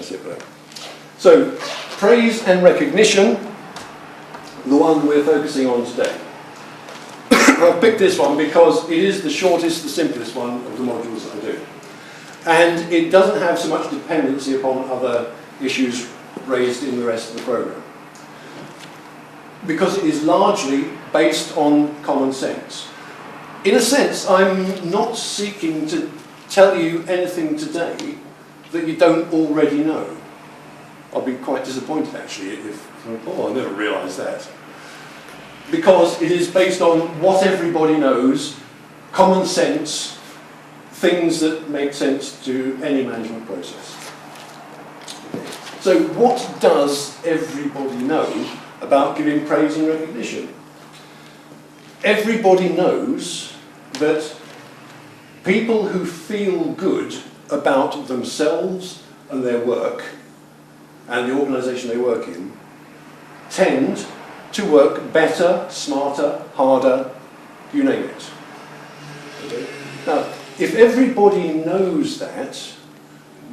That's it, right? So, praise and recognition, the one we're focusing on today. I've picked this one because it is the shortest, the simplest one of the modules that I do. And it doesn't have so much dependency upon other issues raised in the rest of the program. Because it is largely based on common sense. In a sense, I'm not seeking to tell you anything today that you don't already know. I'll be quite disappointed actually if, oh, I never realised that. Because it is based on what everybody knows, common sense, things that make sense to any management process. So what does everybody know about giving praise and recognition? Everybody knows that people who feel good about themselves and their work and the organisation they work in tend to work better, smarter, harder, you name it. Okay? Now, if everybody knows that,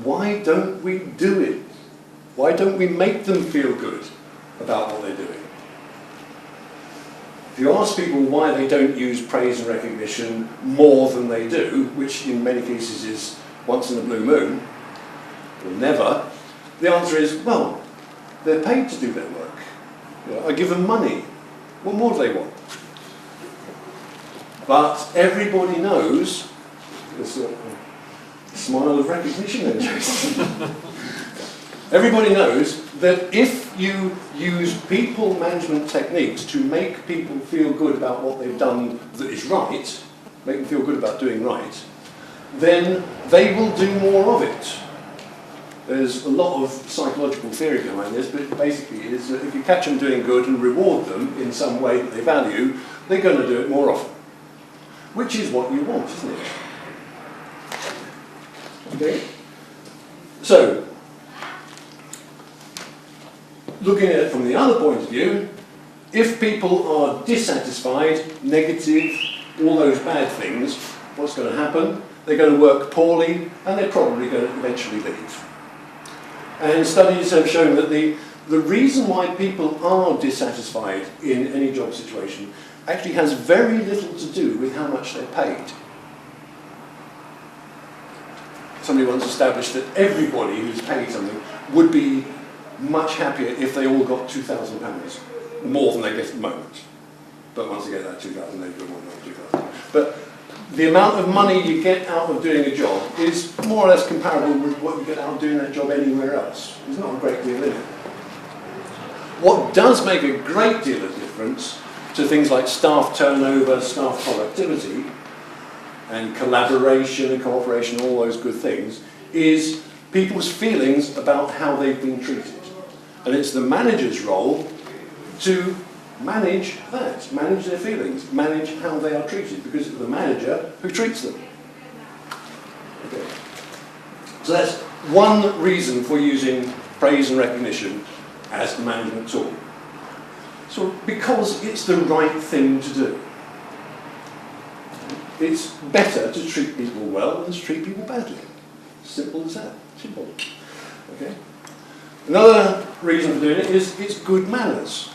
why don't we do it? Why don't we make them feel good about what they're doing? If you ask people why they don't use praise and recognition more than they do, which in many cases is once in a blue moon, or never, the answer is, well, they're paid to do their work. You know, I give them money. What more do they want? But everybody knows, there's a smile of recognition there, Jason. Everybody knows that if you use people management techniques to make people feel good about what they've done that is right, make them feel good about doing right, then they will do more of it. There's a lot of psychological theory behind this, but basically it is that if you catch them doing good and reward them in some way that they value, they're going to do it more often. Which is what you want, isn't it? Okay? So, looking at it from the other point of view, if people are dissatisfied, negative, all those bad things, what's going to happen? They're going to work poorly and they're probably going to eventually leave. And studies have shown that the reason why people are dissatisfied in any job situation actually has very little to do with how much they're paid. Somebody once established that everybody who's paid something would be much happier if they all got £2,000, more than they get at the moment. But once they get that 2,000, they get more than 2,000. But the amount of money you get out of doing a job is more or less comparable with what you get out of doing that job anywhere else. There's not a great deal in it. What does make a great deal of difference to things like staff turnover, staff productivity, and collaboration and cooperation, all those good things, is people's feelings about how they've been treated. And it's the manager's role to manage that, manage their feelings, manage how they are treated, because it's the manager who treats them. Okay. So that's one reason for using praise and recognition as a management tool. So because it's the right thing to do. It's better to treat people well than to treat people badly. Simple as that. Simple. Okay. Another reason for doing it is it's good manners.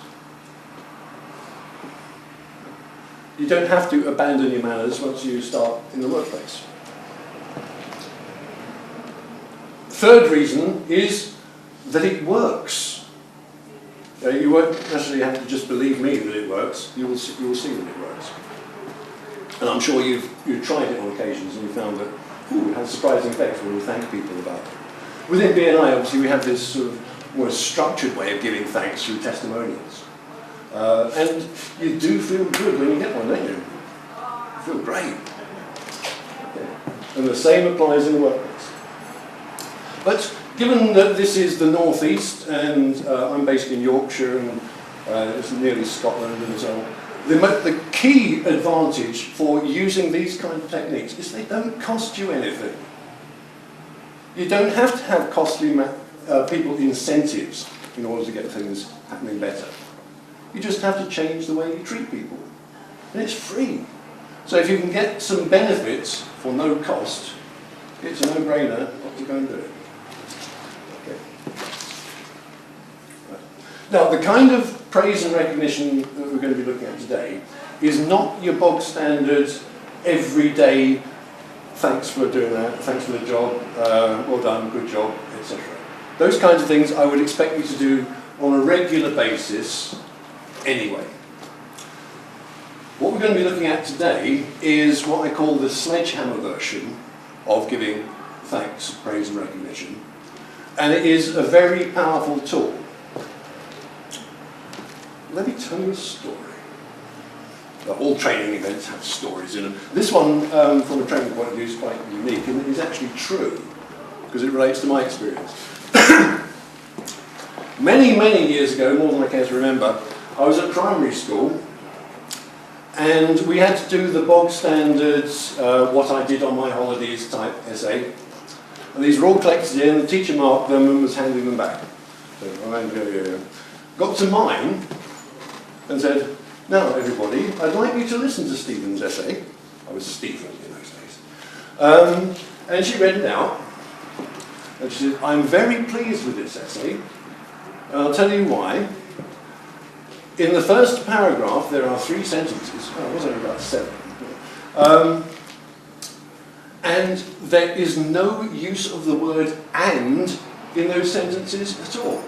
You don't have to abandon your manners once you start in the workplace. Third reason is that it works. You won't necessarily have to just believe me that it works. You will see that it works. And I'm sure you've tried it on occasions and you found that it has surprising effects when you thank people about it. Within BNI, obviously, we have this sort of more structured way of giving thanks through testimonials. And you do feel good when you get one, don't you? You feel great. Okay. And the same applies in the workplace. But given that this is the northeast, and I'm based in Yorkshire, and it's nearly Scotland and so on, the key advantage for using these kind of techniques is they don't cost you anything. You don't have to have costly people incentives in order to get things happening better. You just have to change the way you treat people. And it's free. So if you can get some benefits for no cost, it's a no-brainer to go and do it. Okay. Now, the kind of praise and recognition that we're going to be looking at today is not your bog standard, everyday, thanks for doing that, thanks for the job, well done, good job, etc. Those kinds of things I would expect you to do on a regular basis anyway. What we're going to be looking at today is what I call the sledgehammer version of giving thanks, praise and recognition. And it is a very powerful tool. Let me tell you a story. All training events have stories in them. This one, from a training point of view, is quite unique, and it is actually true, because it relates to my experience. Many, many years ago, more than I care to remember, I was at primary school, and we had to do the bog standards, what I did on my holidays type essay. And these were all collected in, the teacher marked them and was handing them back. So, got to mine and said, now everybody, I'd like you to listen to Stephen's essay. I was Stephen in those days. And she read it out. And she said, I'm very pleased with this essay. And I'll tell you why. In the first paragraph, there are 3 sentences. Oh, it was only about 7. And there is no use of the word and in those sentences at all.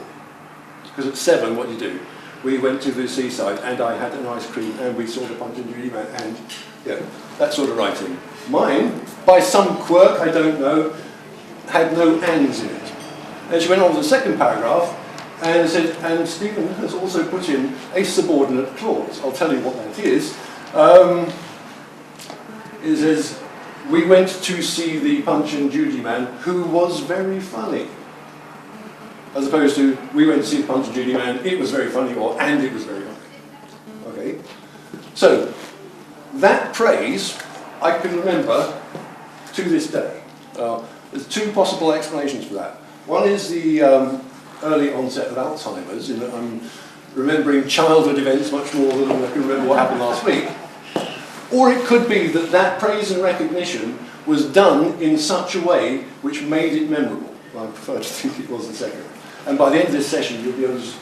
Because at 7, what do you do? We went to the seaside and I had an ice cream and we saw the Punch and Judy Man and that sort of writing. Mine, by some quirk, I don't know, had no ands in it. And she went on to the second paragraph and said, and Stephen has also put in a subordinate clause. I'll tell you what that is. It says, we went to see the Punch and Judy Man, who was very funny. As opposed to, we went to see the Punch and Judy Man, it was very funny, or and it was very funny. Okay? So, that praise, I can remember to this day. There's 2 possible explanations for that. One is the early onset of Alzheimer's, in that I'm remembering childhood events much more than I can remember what happened last week. Or it could be that that praise and recognition was done in such a way which made it memorable. Well, I prefer to think it was the second. And by the end of this session, you'll be able to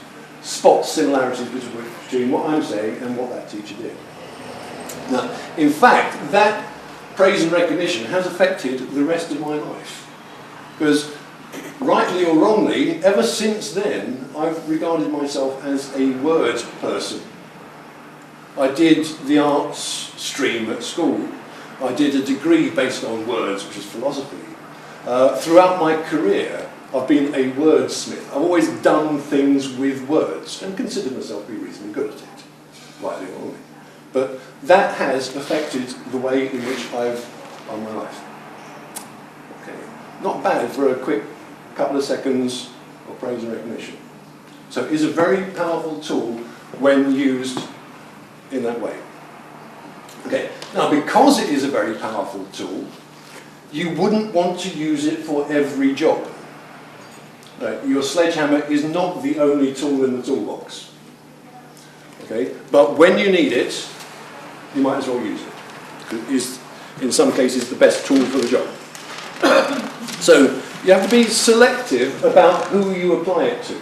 spot similarities between what I'm saying and what that teacher did. Now, in fact, that praise and recognition has affected the rest of my life. Because, rightly or wrongly, ever since then, I've regarded myself as a word person. I did the arts stream at school. I did a degree based on words, which is philosophy. Throughout my career, I've been a wordsmith. I've always done things with words and considered myself to be reasonably good at it, rightly or wrongly. But that has affected the way in which I've run my life. Okay, not bad for a quick couple of seconds of praise and recognition. So it is a very powerful tool when used in that way. Okay, now because it is a very powerful tool, you wouldn't want to use it for every job. Your sledgehammer is not the only tool in the toolbox. Okay, but when you need it, you might as well use it. It is, in some cases, the best tool for the job. So you have to be selective about who you apply it to.